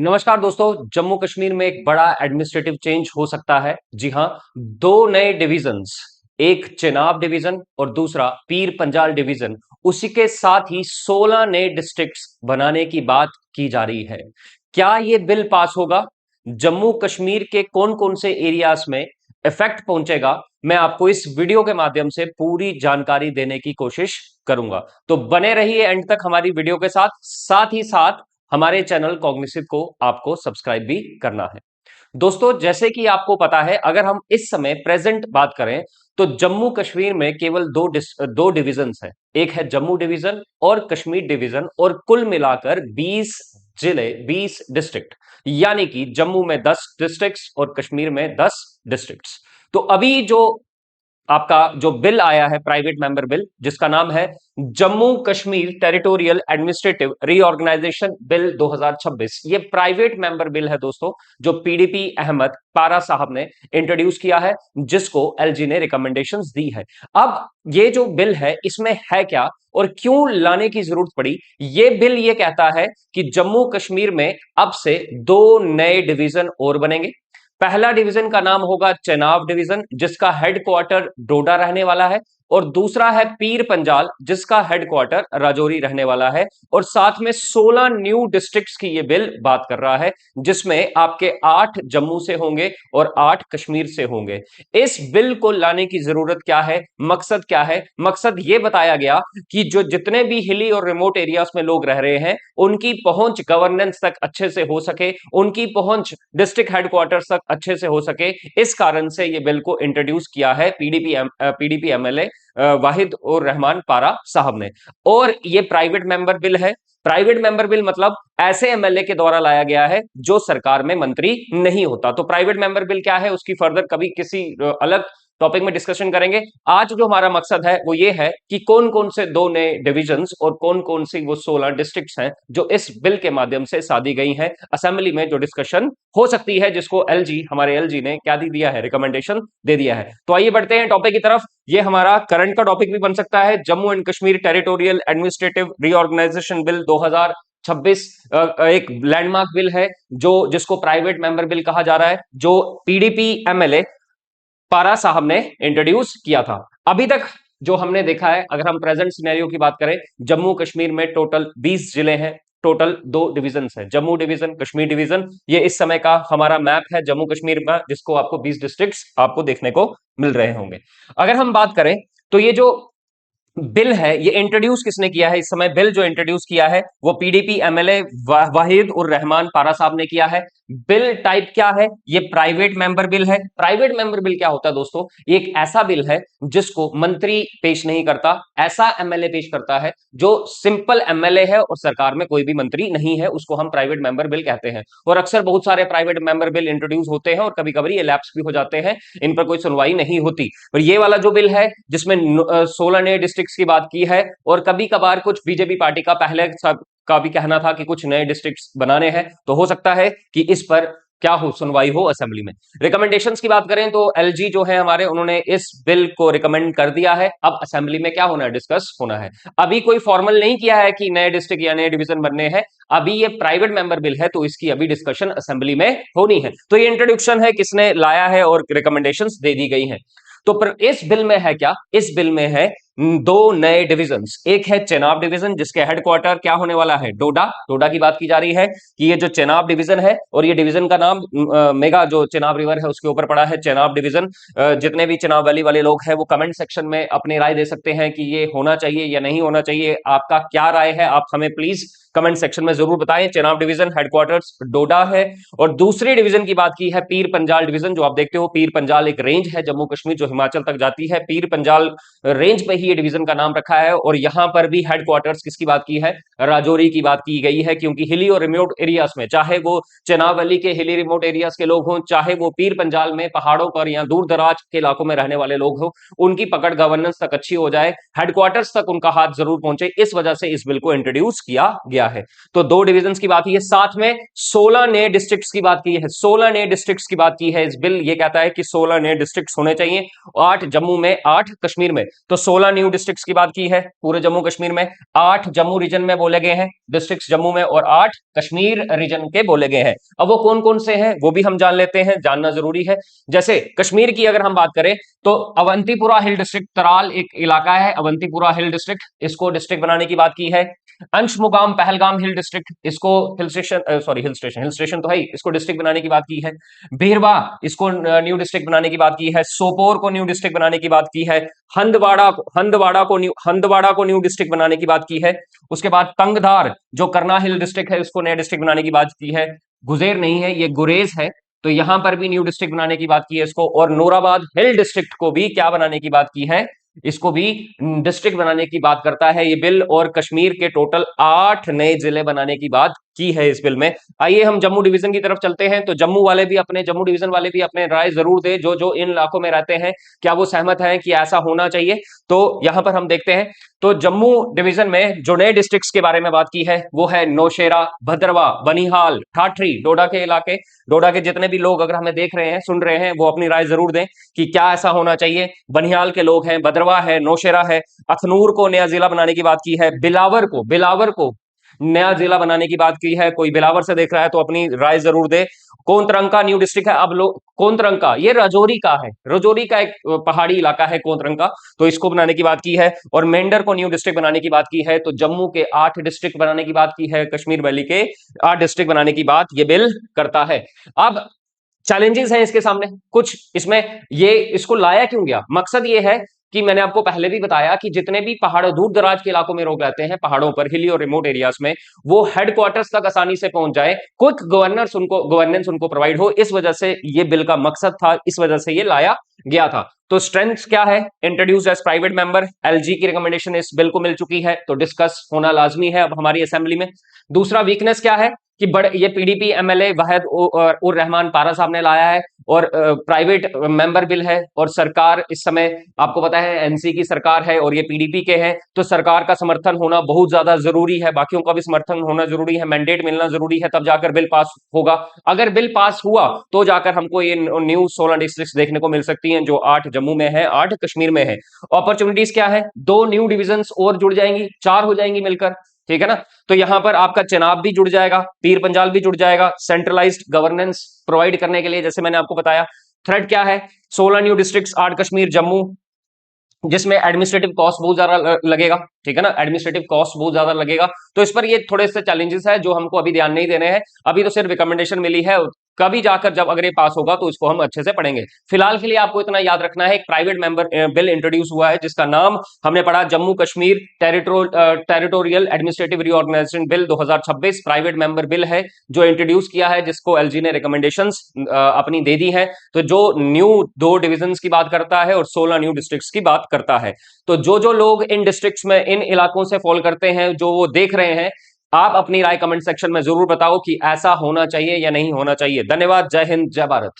नमस्कार दोस्तों। जम्मू कश्मीर में एक बड़ा एडमिनिस्ट्रेटिव चेंज हो सकता है। जी हां, दो नए डिविजन्स, एक चेनाब डिवीजन और दूसरा पीर पंजाल डिवीजन, उसी के साथ ही 16 नए डिस्ट्रिक्ट्स बनाने की बात की जा रही है। क्या यह बिल पास होगा? जम्मू कश्मीर के कौन कौन से एरियाज में इफेक्ट पहुंचेगा, मैं आपको इस वीडियो के माध्यम से पूरी जानकारी देने की कोशिश करूंगा। तो बने रहिए एंड तक हमारी वीडियो के साथ। साथ ही साथ हमारे चैनल कॉग्निसिव को आपको सब्सक्राइब भी करना है। दोस्तों, जैसे कि आपको पता है, अगर हम इस समय प्रेजेंट बात करें तो जम्मू कश्मीर में केवल दो डिविजन्स हैं। एक है जम्मू डिवीजन और कश्मीर डिवीजन, और कुल मिलाकर 20 जिले, 20 डिस्ट्रिक्ट, यानी कि जम्मू में 10 डिस्ट्रिक्ट्स और कश्मीर में 10 डिस्ट्रिक्ट्स। तो अभी जो आपका जो बिल आया है, प्राइवेट मेंबर बिल, जिसका नाम है Jammu Kashmir territorial administrative reorganisation bill 2026, ये प्राइवेट मेंबर बिल है दोस्तों, जो पीडीपी अहमद पारा साहब ने इंट्रोड्यूस किया है, जिसको एलजी ने रिकमेंडेशंस दी है। अब ये जो बिल है, इसमें है क्या और क्यों लाने की जरूरत पड़ी? ये बिल ये कहता है कि जम्मू कश्मीर में अब से दो नए डिवीजन और बनेंगे। पहला डिवीजन का नाम होगा चेनाब डिवीजन, जिसका हेडक्वार्टर डोडा रहने वाला है, और दूसरा है पीर पंजाल, जिसका हेडक्वार्टर राजौरी रहने वाला है। और साथ में 16 न्यू डिस्ट्रिक्ट्स की ये बिल बात कर रहा है, जिसमें आपके 8 जम्मू से होंगे और 8 कश्मीर से होंगे। इस बिल को लाने की जरूरत क्या है, मकसद क्या है? मकसद ये बताया गया कि जो जितने भी हिली और रिमोट एरियाज में लोग रह रहे हैं, उनकी पहुंच गवर्नेंस तक अच्छे से हो सके, उनकी पहुंच डिस्ट्रिक्ट हेडक्वार्टर तक अच्छे से हो सके। इस कारण से यह बिल को इंट्रोड्यूस किया है पीडीपी एमएलए वाहिद उर रहमान पारा साहब ने। और यह प्राइवेट मेंबर बिल है। प्राइवेट मेंबर बिल मतलब ऐसे एमएलए के द्वारा लाया गया है जो सरकार में मंत्री नहीं होता। तो प्राइवेट मेंबर बिल क्या है, उसकी फर्दर कभी किसी अलग टॉपिक में डिस्कशन करेंगे। आज जो हमारा मकसद है वो ये है कि कौन कौन से दो नए डिविजन्स और कौन कौन सी वो 16 डिस्ट्रिक्ट्स हैं जो इस बिल के माध्यम से साधी गई हैं। असेंबली में जो डिस्कशन हो सकती है, जिसको हमारे एलजी ने क्या दे दिया है, रिकमेंडेशन दे दिया है। तो आइए बढ़ते हैं टॉपिक की तरफ। ये हमारा करंट का टॉपिक भी बन सकता है, Jammu and Kashmir territorial administrative reorganisation bill 2026, एक लैंडमार्क बिल है जो जिसको प्राइवेट मेंबर बिल कहा जा रहा है, जो पीडीपी एमएलए पारा साहब ने इंट्रोड्यूस किया था। अभी तक जो हमने देखा है, अगर हम प्रेजेंट सिनेरियो की बात करें, जम्मू कश्मीर में टोटल 20 जिले हैं, टोटल दो डिवीजन है, जम्मू डिवीजन, कश्मीर डिवीजन। ये इस समय का हमारा मैप है जम्मू कश्मीर का, जिसको आपको 20 डिस्ट्रिक्ट्स आपको देखने को मिल रहे होंगे। अगर हम बात करें तो ये जो बिल है, ये इंट्रोड्यूस किसने किया है? इस समय बिल जो इंट्रोड्यूस किया है वो पीडीपी एमएलए वाहिद उर रहमान पारा साहब ने किया है। बिल टाइप क्या है? ये प्राइवेट मेंबर बिल है। प्राइवेट मेंबर बिल क्या होता है दोस्तों? ये एक ऐसा बिल है जिसको मंत्री पेश नहीं करता, ऐसा एमएलए पेश करता है जो सिंपल एमएलए है और सरकार में कोई भी मंत्री नहीं है, उसको हम प्राइवेट मेंबर बिल कहते हैं। और अक्सर बहुत सारे प्राइवेट मेंबर बिल इंट्रोड्यूस होते हैं और कभी कभी ये लैप्स भी हो जाते हैं, इन पर कोई सुनवाई नहीं होती। और ये वाला जो बिल है, जिसमें 16 नए डिस्ट्रिक्ट्स की बात की है, और कभी कभार कुछ बीजेपी पार्टी का पहले का भी कहना था कि कुछ नए डिस्ट्रिक्ट्स बनाने हैं, तो हो सकता है कि इस पर क्या हो, सुनवाई हो असेंबली में। रिकमेंडेशंस की बात करें तो एलजी जो है हमारे, उन्होंने इस बिल को रिकमेंड कर दिया है। अब असेंबली में क्या होना है, डिस्कस होना है। अभी कोई फॉर्मल नहीं किया है कि नए डिस्ट्रिक्ट या नए डिवीजन बनने हैं। अभी ये प्राइवेट मेंबर बिल है, तो इसकी अभी डिस्कशन असेंबली में होनी है। तो ये इंट्रोडक्शन है, किसने लाया है और रिकमेंडेशंस दे दी गई हैं। तो पर इस बिल में है क्या? इस बिल में है दो नए डिवीजन्स। एक है चेनाब डिवीजन, जिसके हेडक्वार्टर क्या होने वाला है, डोडा। डोडा की बात की जा रही है कि ये जो चेनाब डिवीजन है, और ये डिवीजन का नाम मेगा जो चेनाब रिवर है उसके ऊपर पड़ा है, चेनाब डिवीजन। जितने भी चेनाब वैली वाले लोग हैं वो कमेंट सेक्शन में अपनी राय दे सकते हैं कि ये होना चाहिए या नहीं होना चाहिए। आपका क्या राय है, आप हमें प्लीज कमेंट सेक्शन में जरूर बताएं। चेनाब डिवीजन हेडक्वार्टर्स डोडा है। और दूसरी डिवीजन की बात की है पीर पंजाल डिवीजन, जो आप देखते हो, पीर पंजाल एक रेंज है जम्मू कश्मीर जो हिमाचल तक जाती है। पीर पंजाल रेंज पे ही ये डिवीजन का नाम रखा है। और यहां पर भी हेडक्वार्टर्स किसकी बात की है, राजौरी की बात की गई है, क्योंकि हिली और रिमोट एरियाज में, चाहे वो चेनाब वैली के हिली रिमोट एरियाज के लोग हों, चाहे वो पीर पंजाल में पहाड़ों पर या दूर दराज के इलाकों में रहने वाले लोग हों, उनकी पकड़ गवर्नेंस तक अच्छी हो जाए, हेडक्वार्टर्स तक उनका हाथ जरूर पहुंचे, इस वजह से इस बिल को इंट्रोड्यूस किया गया है। तो दो डिवीजन की बात की है, साथ में 16 नए डिस्ट्रिक्ट्स की बात की है। 16 नए डिस्ट्रिक्ट्स की बात की है। इस बिल ये कहता है कि 16 नए डिस्ट्रिक्ट्स होने चाहिए, 8 जम्मू में, 8 कश्मीर में। तो 16 16 न्यू डिस्ट्रिक्ट्स की बात की है पूरे जम्मू कश्मीर में, 8 जम्मू रीजन में बोले गए हैं डिस्ट्रिक्ट्स जम्मू में, और 8 कश्मीर रीजन के बोले गए हैं। अब वो कौन कौन से हैं वो भी हम जान लेते हैं, जानना जरूरी है। जैसे कश्मीर की अगर हम बात करें तो अवंतीपुरा हिल डिस्ट्रिक्ट, तराल एक इलाका है अवंतीपुरा हिल डिस्ट्रिक्ट, इसको डिस्ट्रिक्ट बनाने की बात की है। अंशमुगाम पहलगाम हिल डिस्ट्रिक्ट, इसको हिल स्टेशन तो है, इसको डिस्ट्रिक्ट बनाने की बात की है। भेरवा, इसको न्यू डिस्ट्रिक्ट बनाने की बात की है। सोपोर को न्यू डिस्ट्रिक्ट बनाने की बात की है। हंदवाड़ा को न्यू डिस्ट्रिक्ट बनाने की बात की है। उसके बाद तंगधार जो करना हिल डिस्ट्रिक्ट है, इसको नया डिस्ट्रिक्ट बनाने की बात की है। गुजेर नहीं है, ये गुरेज है, तो यहां पर भी न्यू डिस्ट्रिक्ट बनाने की बात की है इसको। और नूराबाद हिल डिस्ट्रिक्ट को भी क्या बनाने की बात की है, इसको भी डिस्ट्रिक्ट बनाने की बात करता है ये बिल। और कश्मीर के टोटल 8 नए जिले बनाने की बात की है इस बिल में। आइए हम जम्मू डिवीजन की तरफ चलते हैं, तो जम्मू डिवीजन वाले भी अपने राय जरूर दे, जो जो इन इलाकों में रहते हैं, क्या वो सहमत हैं कि ऐसा होना चाहिए। तो यहां पर हम देखते हैं, तो जम्मू डिवीजन में जो नए डिस्ट्रिक्ट्स के बारे में बात की है वो है नौशेरा, भद्रवा, बनिहाल, ठाठरी, डोडा के इलाके। डोडा के जितने भी लोग अगर हमें देख रहे हैं, सुन रहे हैं, वो अपनी राय जरूर दें कि क्या ऐसा होना चाहिए। बनिहाल के लोग हैं, भद्रवा है, नौशेरा है। अखनूर को नया जिला बनाने की बात की है। बिलावर को नया जिला बनाने की बात की है। कोई बिलावर से देख रहा है तो अपनी राय जरूर दे। कोंतरंका न्यू डिस्ट्रिक्ट है। अब लोग कोंतरंका, ये राजौरी का एक पहाड़ी इलाका है कोंतरंका, तो इसको बनाने की बात की है। और मेंढर को न्यू डिस्ट्रिक्ट बनाने की बात की है। तो जम्मू के 8 डिस्ट्रिक्ट बनाने की बात की है, कश्मीर वैली के 8 डिस्ट्रिक्ट बनाने की बात ये बिल करता है। अब चैलेंजेस हैं इसके सामने कुछ, इसमें ये इसको लाया क्यों गया, मकसद ये है कि मैंने आपको पहले भी बताया कि जितने भी पहाड़ों, दूर दराज के इलाकों में लोग रहते हैं, पहाड़ों पर, हिली और रिमोट एरियाज में, वो हेडक्वार्टर्स तक आसानी से पहुंच जाए, क्विक गवर्नेंस उनको प्रोवाइड हो, इस वजह से ये बिल का मकसद था, इस वजह से ये लाया गया था। तो स्ट्रेंथ क्या है, introduce as private member, LG की रिकमेंडेशन इस बिल को मिल चुकी है, तो डिस्कस होना लाजमी है अब हमारी असेंबली में। दूसरा वीकनेस क्या है कि बड़े ये पीडीपी एमएलए वहीद उर रहमान पारा साहब ने लाया है, और प्राइवेट मेंबर बिल है, और सरकार इस समय आपको पता है एनसी की सरकार है और ये पीडीपी के हैं, तो सरकार का समर्थन होना बहुत ज्यादा जरूरी है, बाकियों का भी समर्थन होना जरूरी है, मैंडेट मिलना जरूरी है, तब जाकर बिल पास होगा। अगर बिल पास हुआ तो जाकर हमको ये न्यू 16 डिस्ट्रिक्ट देखने को मिल सकती हैं, जो 8 जम्मू में है, 8 कश्मीर में है। अपॉर्चुनिटीज क्या है, 2 न्यू डिविजन्स और जुड़ जाएंगी, 4 हो जाएंगी मिलकर, ठीक है ना। तो यहां पर आपका चेनाब भी जुड़ जाएगा, पीर पंजाल भी जुड़ जाएगा, सेंट्रलाइज्ड गवर्नेंस प्रोवाइड करने के लिए, जैसे मैंने आपको बताया। थ्रेड क्या है, 16 न्यू डिस्ट्रिक्ट्स, 8 कश्मीर जम्मू, जिसमें एडमिनिस्ट्रेटिव कॉस्ट बहुत ज्यादा लगेगा, ठीक है ना, एडमिनिस्ट्रेटिव कॉस्ट बहुत ज्यादा लगेगा। तो इस पर ये थोड़े से चैलेंजेस है जो हमको अभी ध्यान नहीं देने हैं, अभी तो सिर्फ रिकमेंडेशन मिली है, कभी जाकर जब अगर ये पास होगा तो इसको हम अच्छे से पढ़ेंगे। फिलहाल के लिए आपको इतना याद रखना है, एक प्राइवेट मेंबर बिल इंट्रोड्यूस हुआ है जिसका नाम हमने पढ़ा Jammu Kashmir territorial administrative reorganisation bill 2026, private member bill है जो इंट्रोड्यूस किया है, जिसको एलजी ने रिकमेंडेशंस अपनी दे दी है। तो जो न्यू 2 डिविजन्स की बात करता है और 16 न्यू डिस्ट्रिक्ट्स की बात करता है। तो जो जो लोग इन डिस्ट्रिक्ट्स में, इन इलाकों से फॉल करते हैं, जो वो देख रहे हैं, आप अपनी राय कमेंट सेक्शन में जरूर बताओ कि ऐसा होना चाहिए या नहीं होना चाहिए। धन्यवाद, जय हिंद, जय भारत।